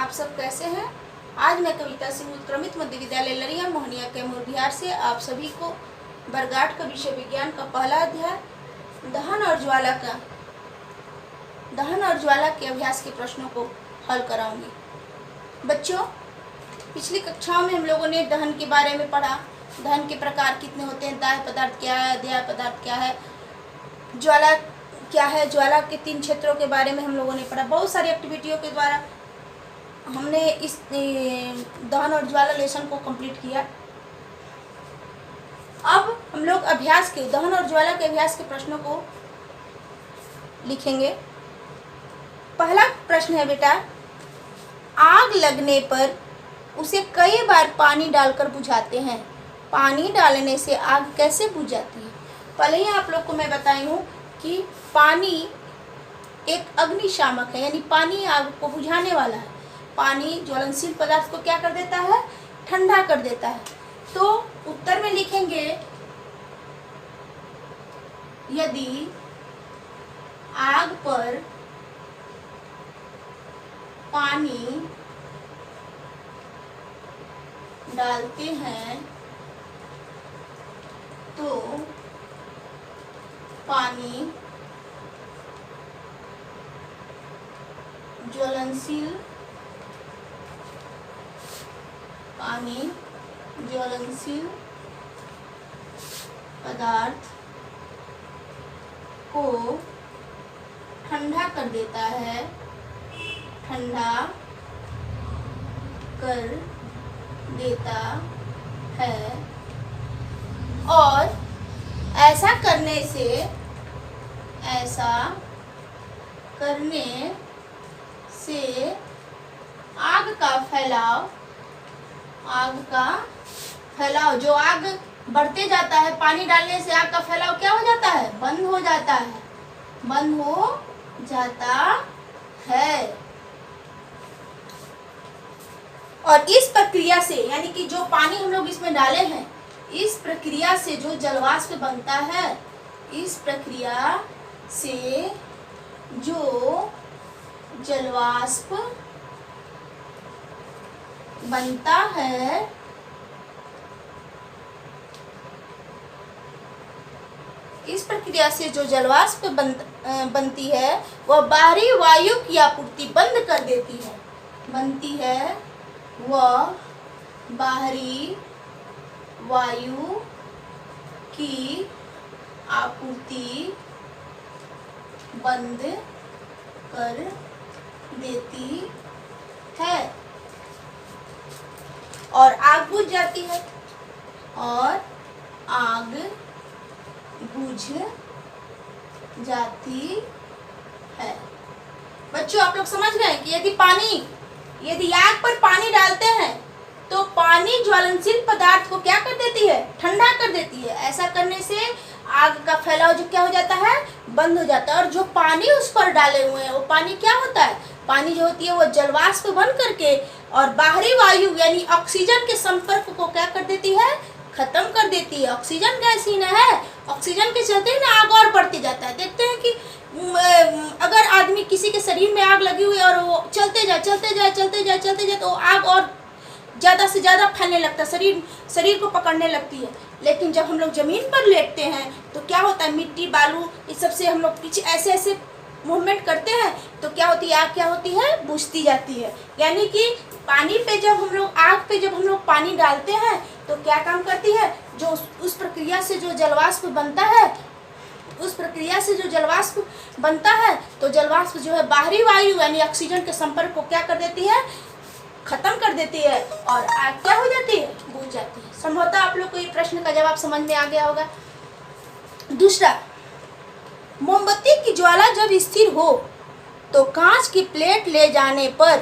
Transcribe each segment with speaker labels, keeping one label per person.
Speaker 1: आप सब कैसे हैं। आज मैं कविता सिंह उत्क्रमित मध्य विद्यालय लरिया मोहनिया कैमूर बिहार से आप सभी को बरगाट का विषय विज्ञान का पहला अध्याय दहन और ज्वाला के अभ्यास के प्रश्नों को हल कराऊंगी। बच्चों, पिछली कक्षाओं में हम लोगों ने दहन के बारे में पढ़ा। दहन के प्रकार कितने होते हैं, दाह्य पदार्थ क्या है, अध्याय पदार्थ क्या है, ज्वाला क्या है, ज्वाला के 3 क्षेत्रों के बारे में हम लोगों ने पढ़ा। बहुत सारी एक्टिविटियों के द्वारा हमने इस दहन और ज्वाला लेसन को कंप्लीट किया। अब हम लोग अभ्यास के दहन और ज्वाला के अभ्यास के प्रश्नों को लिखेंगे। पहला प्रश्न है बेटा, आग लगने पर उसे कई बार पानी डालकर बुझाते हैं। पानी डालने से आग कैसे बुझ जाती है? पहले ही आप लोग को मैं बताई हूँ कि पानी एक अग्निशामक है, यानी पानी आग को बुझाने वाला है। पानी ज्वलनशील पदार्थ को क्या कर देता है? ठंडा कर देता है। तो उत्तर में लिखेंगे, यदि आग पर पानी डालते हैं तो पानी ज्वलनशील पदार्थ को ठंडा कर देता है, और ऐसा करने से आग का फैलाव जो आग बढ़ते जाता है, पानी डालने से आग का फैलाव क्या हो जाता है? बंद हो जाता है। और इस प्रक्रिया से, यानी कि जो पानी हम लोग इसमें डाले हैं, इस प्रक्रिया से जो जलवाष्प बनता है, इस प्रक्रिया से जो जलवाष्प बनता है बनती है वह बाहरी वायु की आपूर्ति बंद कर देती है। वह बाहरी वायु की आपूर्ति बंद कर देती है और आग बुझ जाती है। बच्चों, आप लोग समझ गए कि यदि आग पर पानी डालते हैं तो पानी ज्वलनशील पदार्थ को क्या कर देती है? ठंडा कर देती है। ऐसा करने से आग का फैलाव जो क्या हो जाता है? बंद हो जाता है। और जो पानी उस पर डाले हुए हैं, वो पानी क्या होता है? पानी जो होती है वो जलवाष्प बन करके और बाहरी वायु यानी ऑक्सीजन के संपर्क को क्या कर देती है? खत्म कर देती है। ऑक्सीजन गैस ही ना है, ऑक्सीजन के चलते ही ना आग और बढ़ती जाता है। देखते हैं कि अगर आदमी किसी के शरीर में आग लगी हुई है और वो चलते जाए तो आग और ज़्यादा से ज़्यादा फैलने लगता है, शरीर को पकड़ने लगती है। लेकिन जब हम लोग ज़मीन पर लेटते हैं तो क्या होता है? मिट्टी, बालू, इस सब से हम लोग पीछे ऐसे मूवमेंट करते हैं तो क्या होती है? आग क्या होती है? बुझती जाती है। यानी कि आग पे जब हम लोग पानी डालते हैं तो क्या काम करती है? जो उस प्रक्रिया से जो जलवाष्प बनता है, तो जलवाष्प जो है बाहरी वायु यानी ऑक्सीजन के संपर्क को क्या कर देती है? खत्म कर देती है और आग क्या हो जाती है? बुझ जाती है। संभवतः आप लोग को ये प्रश्न का जवाब समझ में आ गया होगा। दूसरा, मोमबत्ती की ज्वाला जब स्थिर हो तो कांच की प्लेट ले जाने पर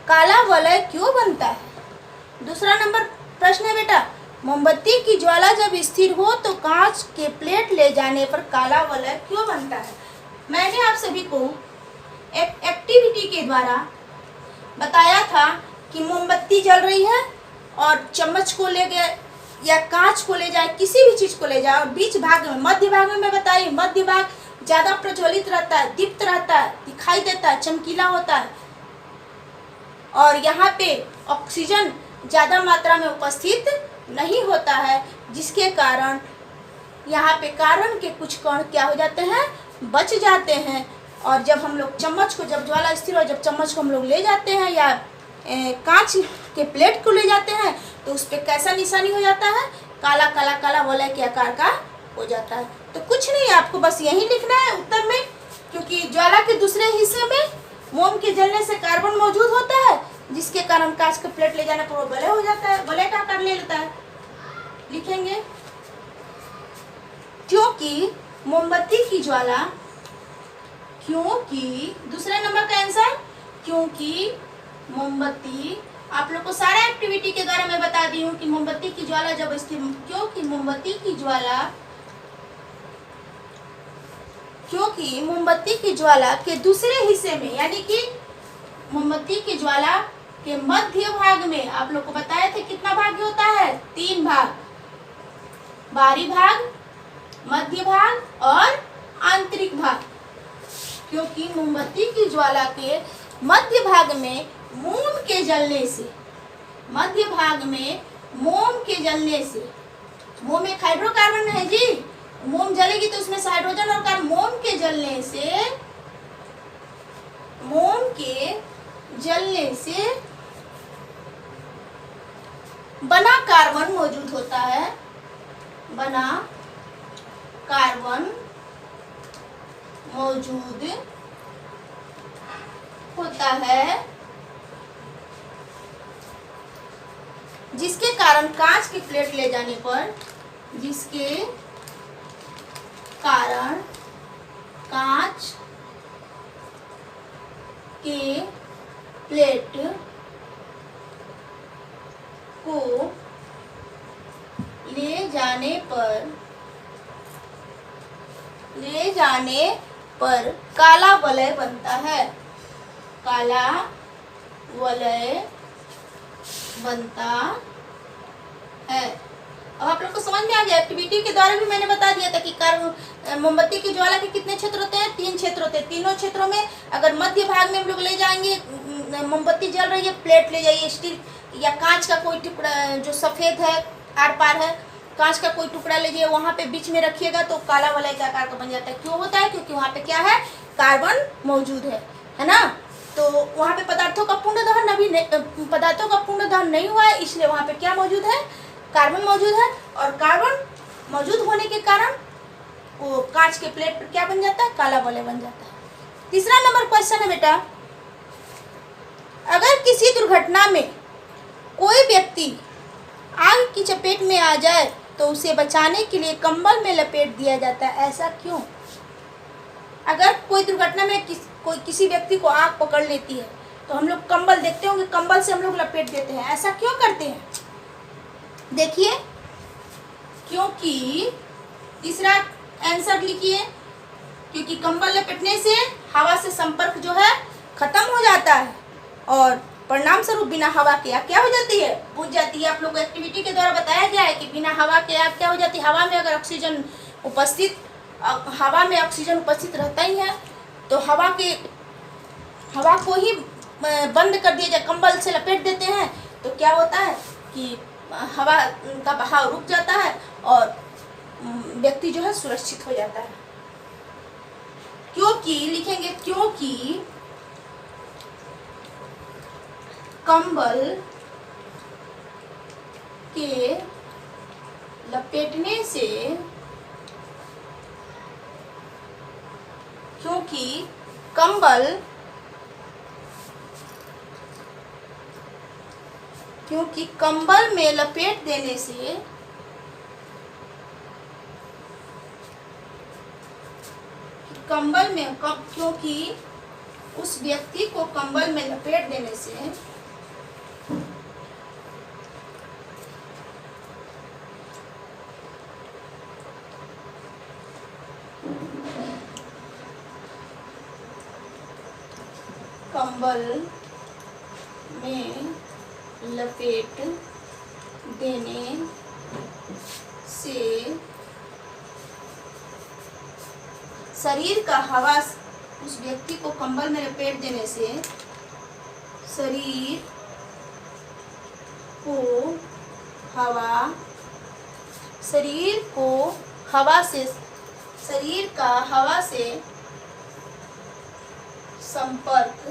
Speaker 1: काला वलय क्यों बनता है? दूसरा नंबर प्रश्न है बेटा, मोमबत्ती की ज्वाला जब स्थिर हो तो कांच के प्लेट ले जाने पर काला वलय क्यों बनता है? मैंने आप सभी को एक एक्टिविटी के द्वारा बताया था कि मोमबत्ती जल रही है और चम्मच को ले गए या कांच को ले जाए, किसी भी चीज को ले जाए और बीच भाग में, मध्य भाग में मैं बताई, मध्य भाग ज्यादा प्रज्वलित रहता है, दीप्त रहता है, दिखाई देता है, चमकीला होता है और यहाँ पे ऑक्सीजन ज़्यादा मात्रा में उपस्थित नहीं होता है, जिसके कारण यहाँ पे कार्बन के कुछ कण क्या हो जाते हैं, बच जाते हैं। और जब हम लोग चम्मच को, जब ज्वाला स्थिर हो, जब चम्मच को हम लोग ले जाते हैं या कांच के प्लेट को ले जाते हैं, तो उस पर कैसा निशानी हो जाता है, काला काला काला वलय के आकार का हो जाता है। तो कुछ नहीं, आपको बस यही लिखना है उत्तर में, क्योंकि ज्वाला के दूसरे हिस्से में मोम के जलने से कार्बन मौजूद होता है, जिसके कारण कांच का प्लेट ले जाने पर वो वलय हो जाता है, वलय का आकार ले लेता है। लिखेंगे क्योंकि मोमबत्ती की ज्वाला, क्योंकि दूसरे नंबर का आंसर, क्योंकि मोमबत्ती, आप लोग को सारे एक्टिविटी के द्वारा मैं बता दी हूँ कि मोमबत्ती की ज्वाला जब स्थिर, क्योंकि मोमबत्ती की ज्वाला के दूसरे हिस्से में, यानी कि मोमबत्ती की ज्वाला के मध्य भाग में, आप लोग को बताया थे कितना भाग होता है, 3 भाग, बाहरी भाग, मध्य भाग और आंतरिक भाग। क्योंकि मोमबत्ती की ज्वाला के मध्य भाग में मोम के जलने से, मध्य भाग में मोम के जलने से, मोम एक हाइड्रोकार्बन है जी, मोम जलेगी तो उसमें से हाइड्रोजन और कार्बन, मोम के जलने से बना कार्बन मौजूद होता है, बना कार्बन मौजूद होता है, जिसके कारण कांच की प्लेट ले जाने पर, जिसके कारण कांच के प्लेट को ले जाने पर काला वलय बनता है, काला वलय बनता है। अब आप लोग को समझ में आ गया, एक्टिविटी के द्वारा भी मैंने बता दिया था कि मोमबत्ती की ज्वाला के कितने क्षेत्र होते हैं, 3 क्षेत्र होते हैं। तीनों क्षेत्रों में अगर मध्य भाग में हम लोग ले जाएंगे, मोमबत्ती जल रही है, प्लेट ले जाइए, स्टील या कांच का कोई टुकड़ा जो सफ़ेद है, आर पार है, कांच का कोई टुकड़ा लीजिए, वहाँ पे बीच में रखिएगा तो काला वलय का आकार का बन जाता है। क्यों होता है? क्योंकि वहाँ पे क्या है, कार्बन मौजूद है ना। तो वहाँ पे पदार्थों का पूर्ण दहन नहीं हुआ है, इसलिए वहाँ पे क्या मौजूद है, कार्बन मौजूद है। और कार्बन मौजूद होने के कारण वो कांच के प्लेट पर क्या बन जाता है, काला वलय बन जाता है। तीसरा नंबर क्वेश्चन है बेटा, अगर किसी दुर्घटना में कोई व्यक्ति आग की चपेट में आ जाए तो उसे बचाने के लिए कंबल में लपेट दिया जाता है, ऐसा क्यों? अगर कोई दुर्घटना में किसी व्यक्ति को आग पकड़ लेती है तो हम लोग कंबल, देखते होंगे कंबल से हम लोग लपेट देते हैं, ऐसा क्यों करते हैं? देखिए, क्योंकि तीसरा आंसर लिखिए, क्योंकि कंबल लपेटने से हवा से संपर्क जो है खत्म हो जाता है और परिणाम स्वरूप बिना हवा के आग क्या हो जाती है, बुझ जाती है। आप लोग को एक्टिविटी के द्वारा बताया गया है कि बिना हवा के आग क्या हो जाती है, हवा में अगर ऑक्सीजन उपस्थित, हवा में ऑक्सीजन उपस्थित रहता ही है तो हवा को ही बंद कर दिया जाए, कंबल से लपेट देते हैं तो क्या होता है कि हवा का बहाव रुक जाता है और व्यक्ति जो है सुरक्षित हो जाता है। क्योंकि लिखेंगे, क्योंकि कंबल के लपेटने से, क्योंकि कंबल में लपेट देने से क्योंकि उस व्यक्ति को कंबल में लपेट देने से कंबल में लपेट देने से शरीर का हवा, उस व्यक्ति को कंबल में लपेट देने से शरीर हवा शरीर को हवा से शरीर का हवा से संपर्क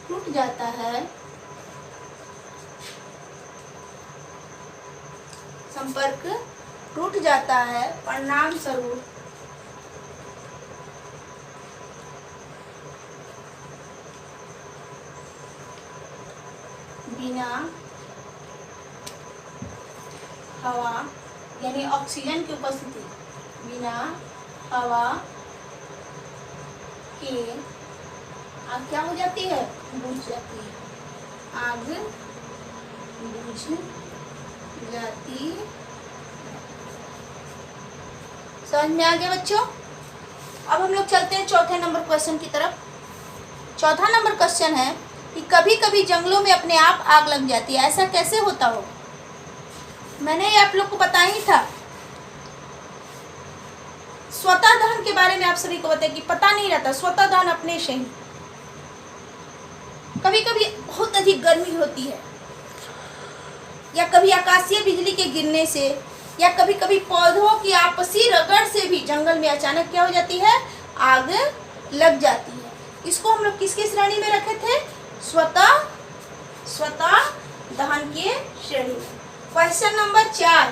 Speaker 1: टूट जाता है, संपर्क टूट जाता है, परिणाम स्वरूप बिना हवा यानी ऑक्सीजन की उपस्थिति, बिना हवा के आग क्या हो जाती है, बुझ जाती है, आग बुझ जाती। समझ में आ गया बच्चों? अब हम लोग चलते हैं चौथे नंबर क्वेश्चन की तरफ। चौथा नंबर क्वेश्चन है कि कभी कभी जंगलों में अपने आप आग लग जाती है, ऐसा कैसे होता होगा? मैंने ये आप लोग को बताया ही था। स्वतः दहन के बारे में आप सभी को बताया कि पता नहीं रहता, स्वतः दहन अपने से ही। कभी कभी बहुत अधिक गर्मी होती है, या कभी आकाशीय बिजली के गिरने से, या कभी कभी पौधों की आपसी रगड़ से भी जंगल में अचानक क्या हो जाती है, आग लग जाती है। इसको हम लोग किसकी श्रेणी में रखे थे? स्वतः दहन के श्रेणी में। Question number 4।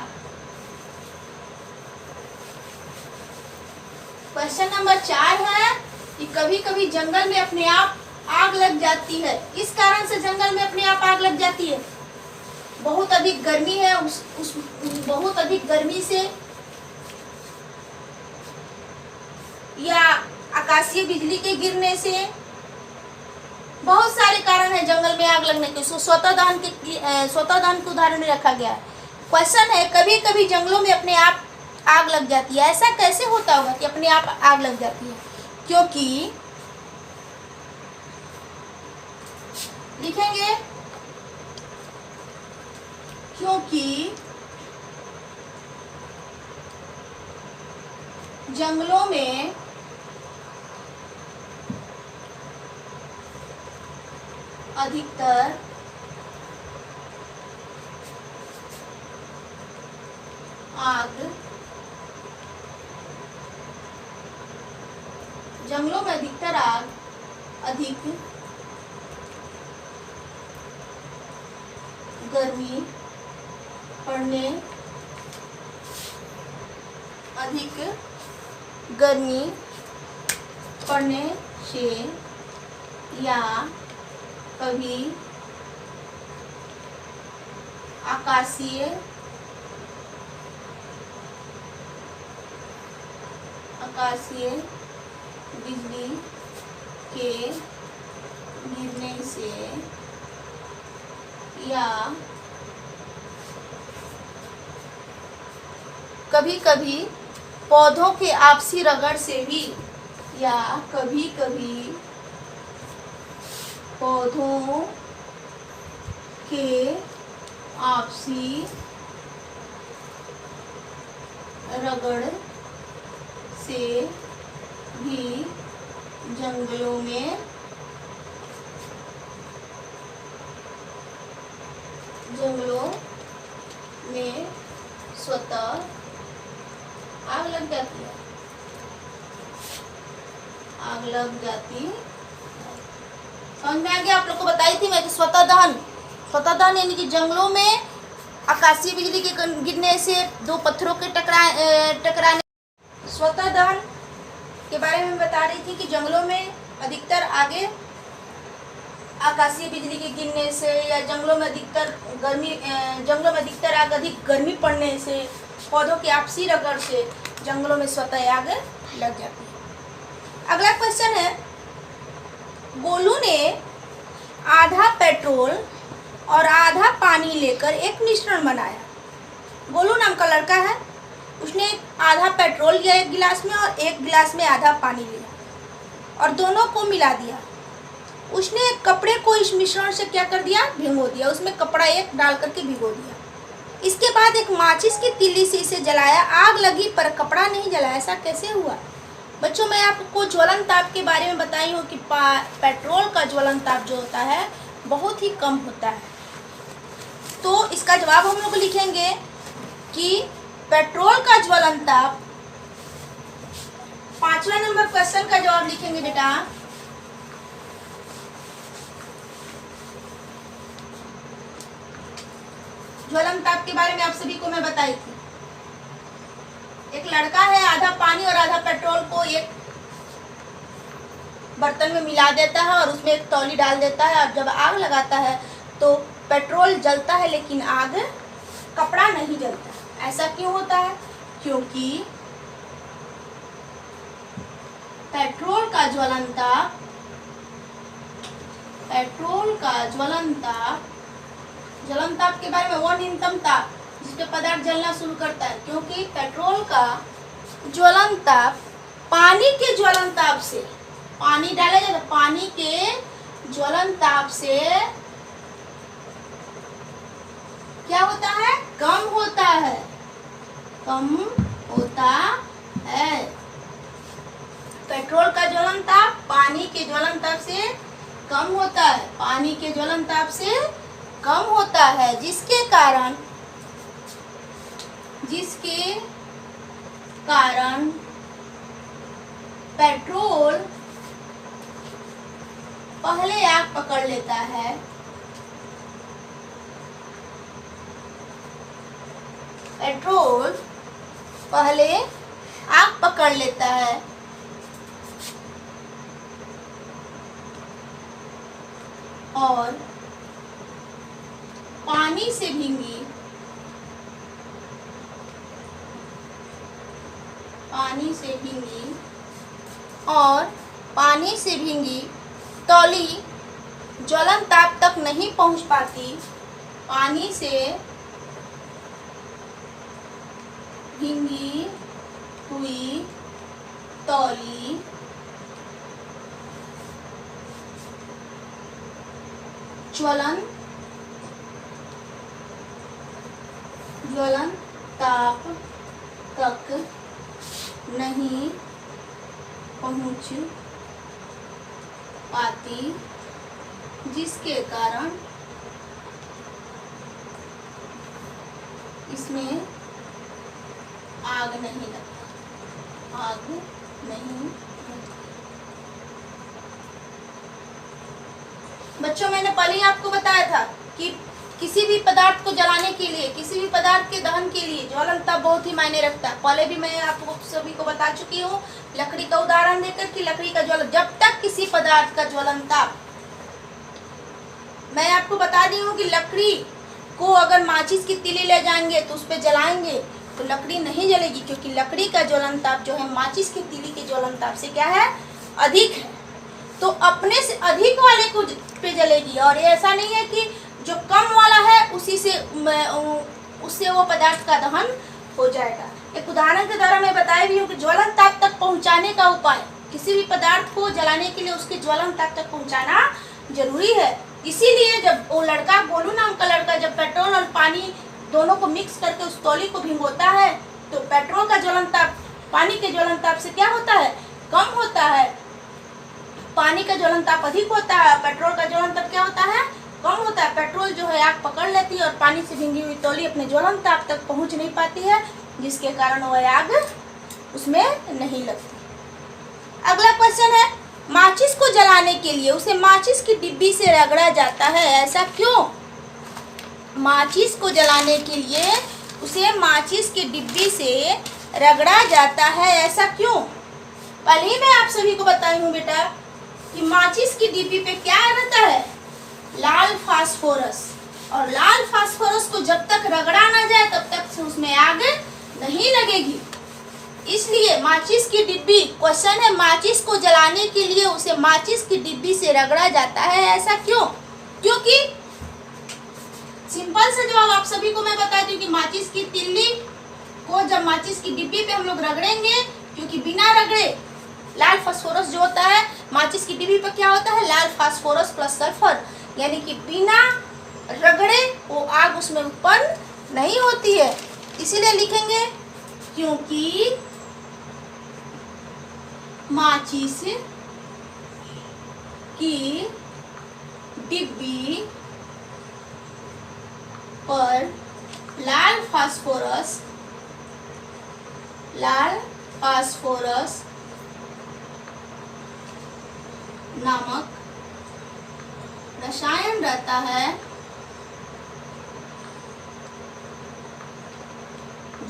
Speaker 1: क्वेश्चन नंबर 4 है कि कभी कभी जंगल में अपने आप आग लग जाती है। इस कारण से जंगल में अपने आप आग लग जाती है, बहुत अधिक गर्मी है, उस बहुत अधिक गर्मी से, या आकाशीय बिजली के गिरने से, बहुत सारे कारण है जंगल में आग लगने के। स्वतः दहन के उदाहरण में रखा गया है। क्वेश्चन है कभी कभी जंगलों में अपने आप आग लग जाती है, ऐसा कैसे होता होगा कि अपने आप आग लग जाती है? क्योंकि लिखेंगे, क्योंकि जंगलों में अधिकतर आग, जंगलों में अधिकतर आग अधिक गर्मी पड़ने, अधिक गर्मी पड़ने से, या कभी आकाशीय बिजली के गिरने से, या कभी कभी पौधों के आपसी रगड़ से भी, या कभी कभी पौधों के आपसी रगड़ से भी जंगलों में स्वतः आग लग जाती है, आग लग जाती है। समझ में आ गया? आप लोग को बताई थी मैं कि स्वतः दहन यानी कि जंगलों में आकाशीय बिजली के गिरने से दो पत्थरों के टकराने। स्वतः दहन के बारे में बता रही थी कि जंगलों में अधिकतर आगे आकाशीय बिजली के गिरने से, या जंगलों में अधिकतर आग अधिक गर्मी पड़ने से, पौधों की आपसी रगड़ से जंगलों में स्वतः आग लग जाती है। अगला क्वेश्चन है, गोलू ने आधा पेट्रोल और आधा पानी लेकर एक मिश्रण बनाया। गोलू नाम का लड़का है, उसने आधा पेट्रोल लिया एक गिलास में, और एक गिलास में आधा पानी लिया, और दोनों को मिला दिया। उसने एक कपड़े को इस मिश्रण से क्या कर दिया, भिगो दिया, उसमें कपड़ा एक डाल करके भिगो दिया। इसके बाद एक माचिस की तीली से इसे जलाया, आग लगी पर कपड़ा नहीं जला, ऐसा कैसे हुआ? बच्चों मैं आपको ज्वलन ताप के बारे में बताई हूँ कि पेट्रोल का ज्वलन ताप जो होता है बहुत ही कम होता है। तो इसका जवाब हम लोग लिखेंगे कि पेट्रोल का ज्वलन ताप, 5वां नंबर क्वेश्चन का जवाब लिखेंगे बेटा, ज्वलन ताप के बारे में आप सभी को मैं बताई थी। एक लड़का है, आधा पानी और आधा पेट्रोल को एक बर्तन में मिला देता है और उसमें एक तौली डाल देता है, और जब आग लगाता है तो पेट्रोल जलता है लेकिन आग कपड़ा नहीं जलता। ऐसा क्यों होता है? क्योंकि पेट्रोल का ज्वलन ताप ज्वलन ताप के बारे में वो न्यूनतम ताप जिसपे पदार्थ जलना शुरू करता है, क्योंकि पेट्रोल का ज्वलन ताप पानी के ज्वलन ताप से, पानी डाला जाता है, पानी के ज्वलन ताप से क्या होता है? कम होता है, कम होता है। पेट्रोल का ज्वलन ताप पानी के ज्वलन ताप से कम होता है, पानी के ज्वलन ताप से कम होता है, जिसके कारण पेट्रोल पहले आग पकड़ लेता है, पेट्रोल पहले आग पकड़ लेता है और पानी से भींगी तौली ज्वलन ताप तक नहीं पहुंच पाती। पानी से भींगी हुई तौली ज्वलन ताप तक नहीं पहुंच पाती, जिसके कारण इसमें आग नहीं लगती। बच्चों मैंने पहले ही आपको बताया था कि किसी भी पदार्थ को जलाने के लिए, किसी भी पदार्थ के दहन के लिए ज्वलन ताप बहुत ही मायने रखता है। पहले भी मैं आपको सभी को बता चुकी हूँ लकड़ी का उदाहरण देकर कि लकड़ी का ज्वलन, जब तक किसी पदार्थ का ज्वलन ताप, मैं आपको बता दी हूँ कि लकड़ी को अगर माचिस की तीली ले जाएंगे तो उस पर जलाएंगे तो लकड़ी नहीं जलेगी, क्योंकि लकड़ी का ज्वलन ताप जो है माचिस की तीली के ज्वलन ताप से क्या है? अधिक है। तो अपने से अधिक वाले को पे जलेगी, और ऐसा नहीं है कि जो कम वाला है उससे वो पदार्थ का दहन हो जाएगा। एक उदाहरण के द्वारा मैं बताई भी हूँ कि ज्वलन ताप तक पहुँचाने का उपाय, किसी भी पदार्थ को जलाने के लिए उसके ज्वलन ताप तक पहुँचाना जरूरी है। इसीलिए जब वो लड़का, गोलू नाम का लड़का, जब पेट्रोल और पानी दोनों को मिक्स करके उस तौली को भिगोता है तो पेट्रोल का ज्वलन ताप पानी के ज्वलन ताप से क्या होता है? कम होता है। पानी का ज्वलन ताप अधिक होता है, पेट्रोल का ज्वलन ताप क्या होता है? कम होता है। पेट्रोल जो है आग पकड़ लेती है और पानी से भींगी हुई तौली अपने ज्वलन ताप तक पहुंच नहीं पाती है, जिसके कारण वह आग उसमें नहीं लगती। अगला क्वेश्चन है, माचिस को जलाने के लिए उसे माचिस की डिब्बी से रगड़ा जाता है, ऐसा क्यों? माचिस को जलाने के लिए उसे माचिस की डिब्बी से रगड़ा जाता है, ऐसा क्यों? पहले ही मैं आप सभी को बताई हूँ बेटा कि माचिस की डिब्बी पे क्या रहता है? लाल फास्फोरस, और लाल फास्फोरस को जब तक रगड़ा ना जाए तब तक उसमें आग नहीं लगेगी। इसलिए माचिस की डिब्बी, क्वेश्चन है माचिस को जलाने के लिए उसे माचिस की डिब्बी से रगड़ा जाता है, ऐसा क्यों? क्योंकि सिंपल सा जवाब आप सभी को मैं बताती हूँ कि माचिस की तिल्ली को जब माचिस की डिब्बी पे हम लोग रगड़ेंगे, क्योंकि बिना रगड़े लाल फास्फोरस जो होता है माचिस की डिब्बी पे क्या होता है? लाल फास्फोरस प्लस सल्फर, यानी कि बिना रगड़े वो आग उसमें उत्पन्न नहीं होती है। इसीलिए लिखेंगे क्योंकि माचिस की डिब्बी पर लाल फास्फोरस नामक रसायन रहता है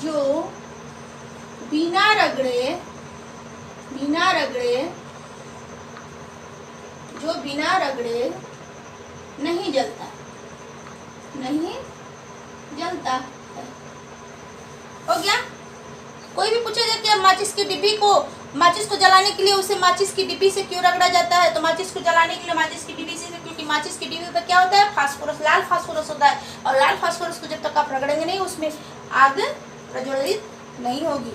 Speaker 1: जो बिना रगड़े नहीं जलता है। हो गया। कोई भी पूछेगा कि माचिस को जलाने के लिए उसे माचिस की डिब्बी से क्यों रगड़ा जाता है, तो माचिस को जलाने के लिए माचिस की डिब्बी से, क्योंकि माचिस की डिब्बी पर क्या होता है, फास्फोरस, लाल फास्फोरस होता है, और लाल फास्फोरस को जब तक आप रगड़ेंगे नहीं उसमें आग प्रज्वलित नहीं होगी।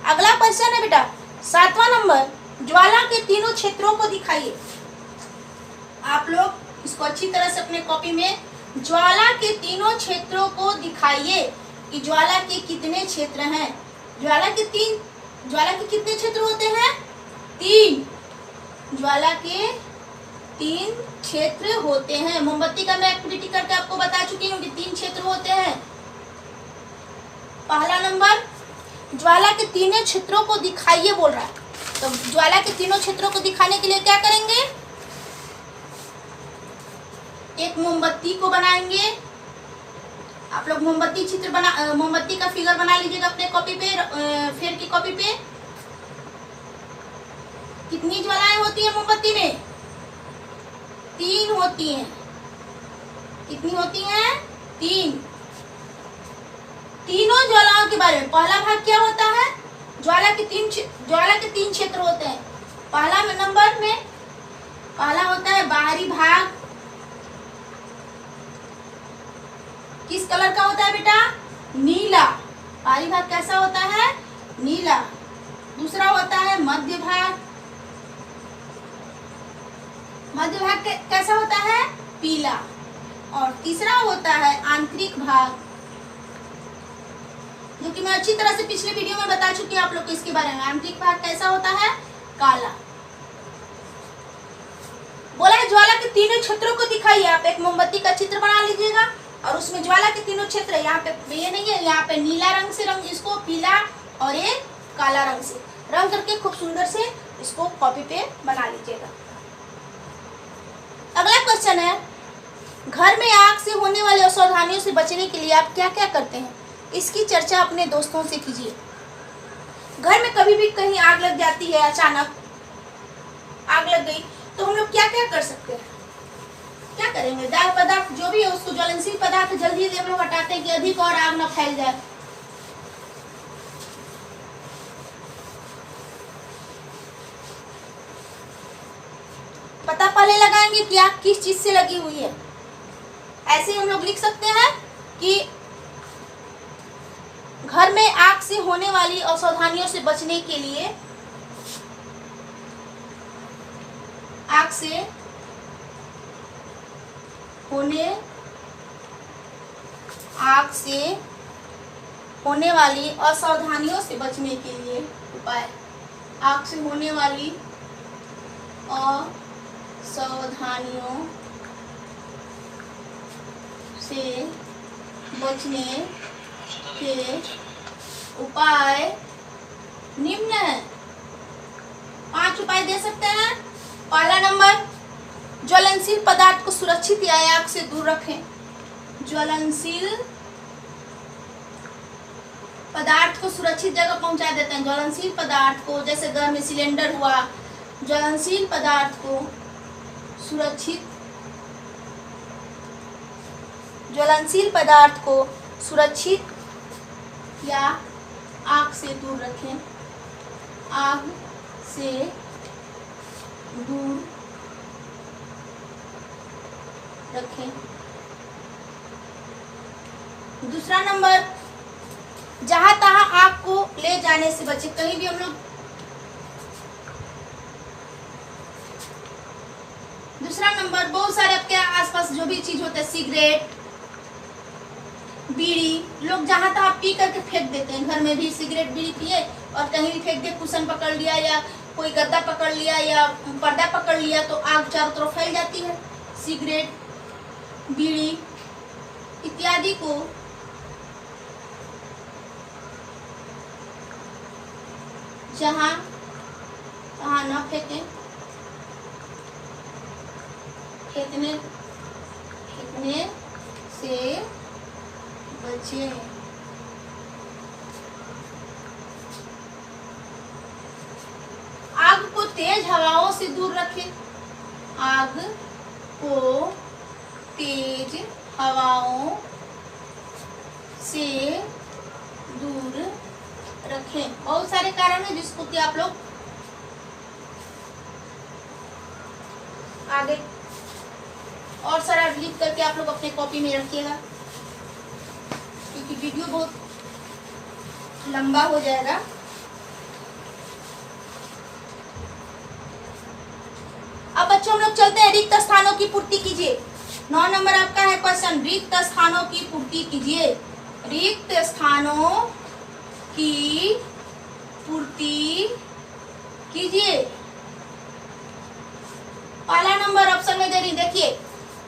Speaker 1: अगला क्वेश्चन है बेटा 7वां नंबर, ज्वाला के तीनों क्षेत्रों को दिखाइए। आप लोग इसको अच्छी तरह से अपने कॉपी में, ज्वाला के तीनों क्षेत्रों को दिखाइए कि ज्वाला के कितने क्षेत्र हैं। ज्वाला के कितने क्षेत्र होते हैं? 3। ज्वाला के 3 क्षेत्र होते हैं। मोमबत्ती का मैं एक्टिविटी करके आपको बता चुकी हूँ कि 3 क्षेत्र होते हैं। पहला नंबर, ज्वाला के तीनों क्षेत्रों को दिखाइए बोल रहा है, तो ज्वाला के तीनों क्षेत्रों को दिखाने के लिए क्या करेंगे? एक मोमबत्ती को बनाएंगे। आप लोग मोमबत्ती का फिगर बना लीजिएगा अपने कॉपी पे, फेर की कॉपी पे। कितनी ज्वालाएं होती है मोमबत्ती में? 3 होती हैं। कितनी होती हैं? 3। तीनों ज्वालाओं के बारे में पहला भाग क्या होता है? ज्वाला के 3 क्षेत्र होते हैं। पहला नंबर में पहला होता है बाहरी भाग। किस कलर का होता है बेटा? नीला। बाहरी भाग कैसा होता है? नीला। दूसरा होता है मध्य भाग। मध्य भाग कैसा होता है? पीला। और तीसरा होता है आंतरिक भाग, जो कि मैं अच्छी तरह से पिछले वीडियो में बता चुकी हूँ आप लोग को इसके बारे में। आंतरिक भाग कैसा होता है? काला। बोला है ज्वाला के तीनों क्षेत्रों को दिखाइए। आप एक मोमबत्ती का चित्र बना लीजिएगा और उसमें ज्वाला के तीनों क्षेत्र, यहाँ पे ये नहीं है, यहाँ पे नीला रंग से रंग इसको, पीला और एक काला रंग से रंग करके खूब सुंदर से इसको कॉपी पे बना लीजिएगा। अगला क्वेश्चन है, घर में आग से होने वाले असावधानियों से बचने के लिए आप क्या क्या करते हैं? इसकी चर्चा अपने दोस्तों से कीजिए। घर में कभी भी कहीं आग लग जाती है, अचानक आग लग गई, तो हम लोग क्या क्या कर सकते हैं? क्या करेंगे? दाह पदार्थ जो भी है उसको, ज्वलनशील पदार्थ जल्दी हम लोग हटाते हैं कि अधिक और आग न फैल जाए। पता पहले लगाएंगे कि आग किस चीज से लगी हुई है। ऐसे हम लोग लिख सकते हैं कि घर में आग से होने वाली असावधानियों से बचने के लिए आग से होने वाली असावधानियों से बचने के लिए उपाय। आग से होने वाली असावधानियों से बचने के उपाय निम्न है। 5 उपाय दे सकते हैं। पहला नंबर, ज्वलनशील पदार्थ को सुरक्षित या आग से दूर रखें। ज्वलनशील पदार्थ को सुरक्षित जगह पहुंचा देते हैं। ज्वलनशील पदार्थ को, जैसे घर में सिलेंडर हुआ, ज्वलनशील पदार्थ को सुरक्षित या आग से दूर रखें। आग से दूर रखें। दूसरा नंबर, जहां तहां आग को ले जाने से बचे। कहीं भी हम लोग, दूसरा नंबर, बहुत सारे आपके आसपास जो भी चीज होता है, सिगरेट, बीड़ी, लोग जहां तहां पी करके फेंक देते हैं। घर में भी सिगरेट बीड़ी पिए और कहीं भी फेंक दिए, कुशन पकड़ लिया या कोई गद्दा पकड़ लिया या पर्दा पकड़ लिया तो आग चारों तरफ फैल जाती है। सिगरेट, बीड़ी इत्यादि को जहां तहां न फेंकें, फेंकने से बचें। आग को तेज हवाओं से दूर रखें। आग को तेज हवाओं से दूर रखें। बहुत सारे कारण हैं जिसको कि आप लोग आगे और सारा लिख करके आप लोग अपने कॉपी में रखिएगा, क्योंकि वीडियो बहुत लंबा हो जाएगा। अब बच्चों हम लोग चलते हैं, रिक्त स्थानों की पूर्ति कीजिए। 9 नंबर आपका है क्वेश्चन, रिक्त स्थानों की पूर्ति कीजिए। रिक्त स्थानों की पूर्ति कीजिए। पहला नंबर ऑप्शन में दे रही, देखिए,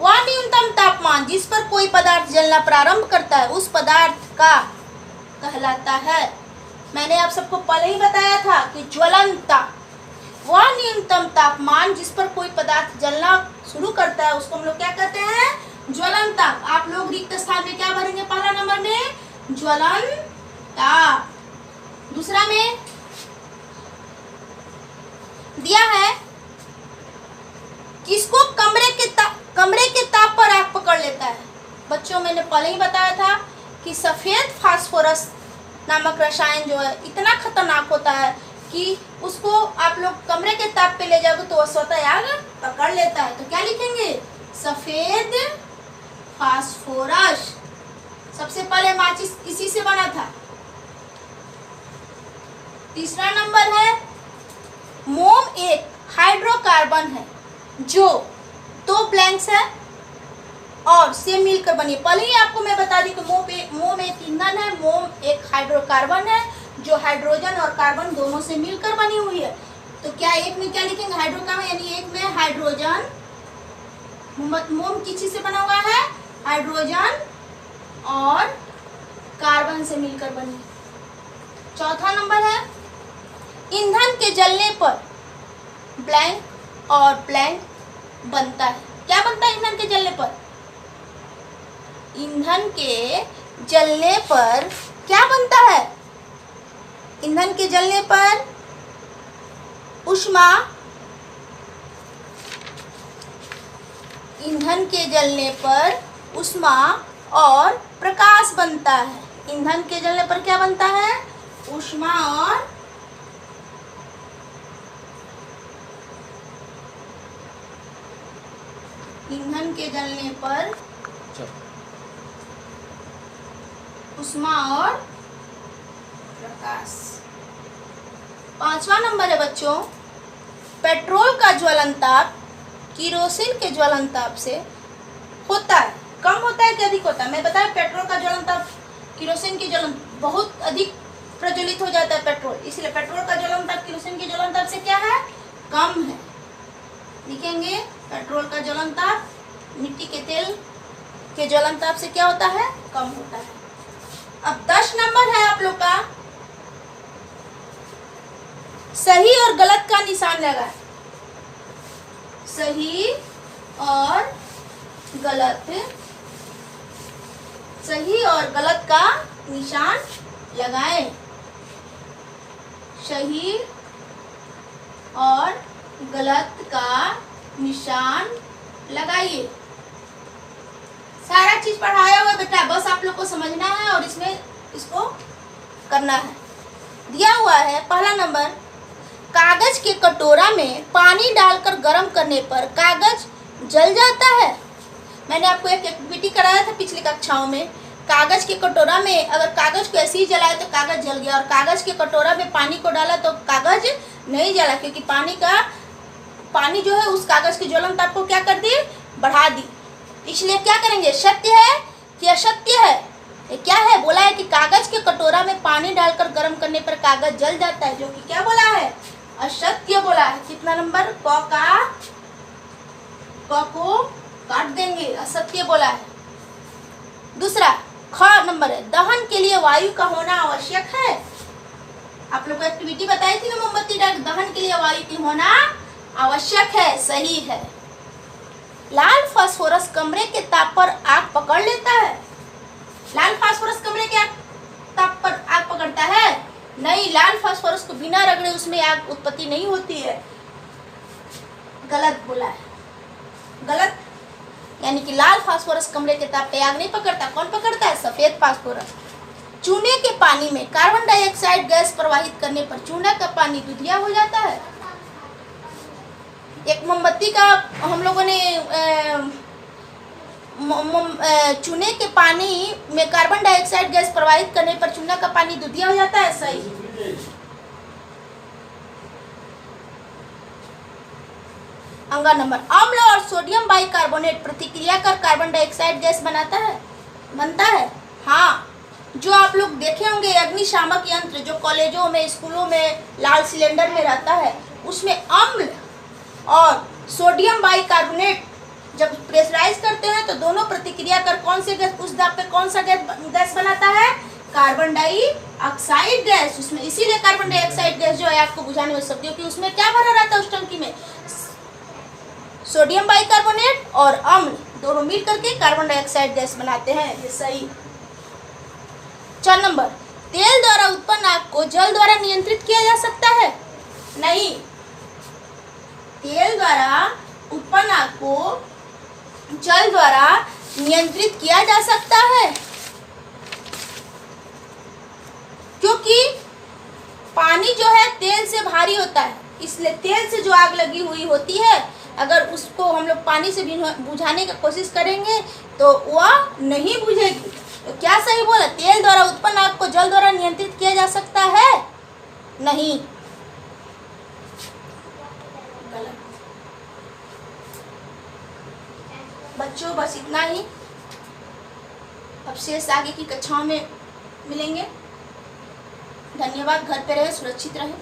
Speaker 1: वह न्यूनतम तापमान जिस पर कोई पदार्थ जलना प्रारंभ करता है उस पदार्थ का कहलाता है। मैंने आप सबको पहले ही बताया था कि ज्वलनता, वह न्यूनतम तापमान जिस पर कोई पदार्थ जलना शुरू करता है उसको हम लोग क्या कहते हैं, ज्वलनता। आप लोग रिक्त स्थान में क्या भरेंगे, पहला नंबर में ज्वलनता। दूसरा में दिया है किसको कमरे के ताप पर आग पकड़ लेता है। बच्चों मैंने पहले ही बताया था कि सफेद फास्फोरस नामक रसायन जो है इतना खतरनाक होता है कि उसको आप लोग कमरे के ताप पे ले जाओगे तो वह स्वतः आग पकड़ लेता है। तो क्या लिखेंगे, सफेद फास्फोरस। सबसे पहले माचिस इसी से बना था। तीसरा नंबर है मोम एक हाइड्रोकार्बन है जो 2 ब्लैंक्स है और से मिलकर बनी। पहले ही आपको मैं बता दी कि मोम एक ईंधन है, मोम एक हाइड्रोकार्बन है जो हाइड्रोजन और कार्बन दोनों से मिलकर बनी हुई है। तो क्या एक में क्या लिखेंगे, हाइड्रोकार्बन, यानी एक में हाइड्रोजन, मोम किस चीज से बना हुआ है, हाइड्रोजन और कार्बन से मिलकर बनी। चौथा नंबर है ईंधन के जलने पर ब्लैंक और ब्लैंक बनता है। क्या बनता है ईंधन के जलने पर, ईंधन के जलने पर क्या बनता है, ईंधन के जलने पर ऊष्मा, ईंधन के जलने पर ऊष्मा और प्रकाश बनता है। ईंधन के जलने पर क्या बनता है, ऊष्मा और ईंधन के जलने पर ऊष्मा और प्रकाश। 5वां नंबर है बच्चों, पेट्रोल का ज्वलन ताप किरोसिन के ज्वलन ताप से होता है, कम होता है कि अधिक होता है। मैं बताया पेट्रोल का ज्वलन ताप किरोसिन की ज्वलन बहुत अधिक प्रज्वलित हो जाता है पेट्रोल, इसलिए पेट्रोल का ज्वलन ताप किरोसिन के ज्वलन ताप से क्या है, कम है। लिखेंगे पेट्रोल का ज्वलन ताप मिट्टी के तेल के ज्वलन ताप से क्या होता है, कम होता है। अब 10 नंबर है आप लोग का, सही और गलत का निशान लगाएं। सही और गलत, सही और गलत का निशान लगाएं। सही और गलत का निशान लगाइए। सारा चीज पढ़ाया हुआ बेटा, बस आप लोग को समझना है और इसमें इसको करना है। दिया हुआ है पहला नंबर, कागज के कटोरा में पानी डालकर गर्म करने पर कागज जल जाता है। मैंने आपको एक एक्टिविटी कराया था पिछली कक्षाओं में, कागज के कटोरा में अगर कागज को ऐसे ही जलाए तो कागज जल गया, और कागज के कटोरा में पानी को डाला तो कागज नहीं जला, क्योंकि पानी जो है उस कागज की ज्वलन ताप को क्या कर दी, बढ़ा दी। इसलिए क्या करेंगे, सत्य है कि असत्य है, ये क्या है, बोला है कि कागज के कटोरा में पानी डालकर गर्म करने पर कागज जल जाता है, जो कि क्या बोला है, असत्य बोला है। कितना नंबर? क को काट देंगे, असत्य बोला है। दूसरा ख नंबर है, दहन के लिए वायु का होना आवश्यक है। आप लोग को एक्टिविटी बताई थी ना मोमबत्ती डाल, दहन के लिए वायु की होना आवश्यक है, सही है। लाल फास्फोरस कमरे के ताप पर आग पकड़ लेता है। लाल फास्फोरस कमरे के ताप पर आग पकड़ता है? नहीं, लाल फास्फोरस को बिना रगड़े उसमें आग उत्पत्ति नहीं होती है। गलत बोला है, गलत। यानी कि लाल फास्फोरस कमरे के ताप पे आग नहीं पकड़ता। कौन पकड़ता है? सफेद फास्फोरस। चूने के पानी में कार्बन डाइऑक्साइड गैस प्रवाहित करने पर चूना का पानी दूधिया हो जाता है। एक मोमबत्ती का हम लोगों ने चूने के पानी में कार्बन डाइऑक्साइड गैस प्रवाहित करने पर चूना का पानी दूधिया हो जाता है, सही। अगला नंबर, अम्ल और सोडियम बाइकार्बोनेट प्रतिक्रिया कर कार्बन डाइऑक्साइड गैस बनता है। हाँ, जो आप लोग देखे होंगे अग्निशामक यंत्र जो कॉलेजों में, स्कूलों में लाल सिलेंडर में रहता है, उसमें अम्ल और सोडियम बाइकार्बोनेट जब प्रेशराइज करते हैं तो दोनों प्रतिक्रिया कर कौन से गैस, उस दाब पे कौन सा गैस बनाता है? Carbon dioxide gas. उसमें इसीलिए कार्बन डाइऑक्साइड गैस जो है आपको बुझाने में सकती हो कि उसमें क्या भरा रहता है उस टंकी में? सोडियम बाइकार्बोनेट और अम्ल दोनों मिल करके कार्बन डाइऑक्साइड गैस बनाते हैं, ये सही। 4 नंबर, तेल द्वारा उत्पन्न आग को जल द्वारा नियंत्रित किया जा सकता है? नहीं, तेल द्वारा उत्पन्न आग को जल द्वारा नियंत्रित किया जा सकता है, क्योंकि पानी जो है तेल से भारी होता है, इसलिए तेल से जो आग लगी हुई होती है अगर उसको हम लोग पानी से बुझाने की कोशिश करेंगे तो वह नहीं बुझेगी। तो क्या सही बोला? तेल द्वारा उत्पन्न आग को जल द्वारा नियंत्रित किया जा सकता है? नहीं, गलत। बच्चों बस इतना ही, अब शेष आगे की कक्षाओं में मिलेंगे। धन्यवाद। घर पे रहे, सुरक्षित रहे।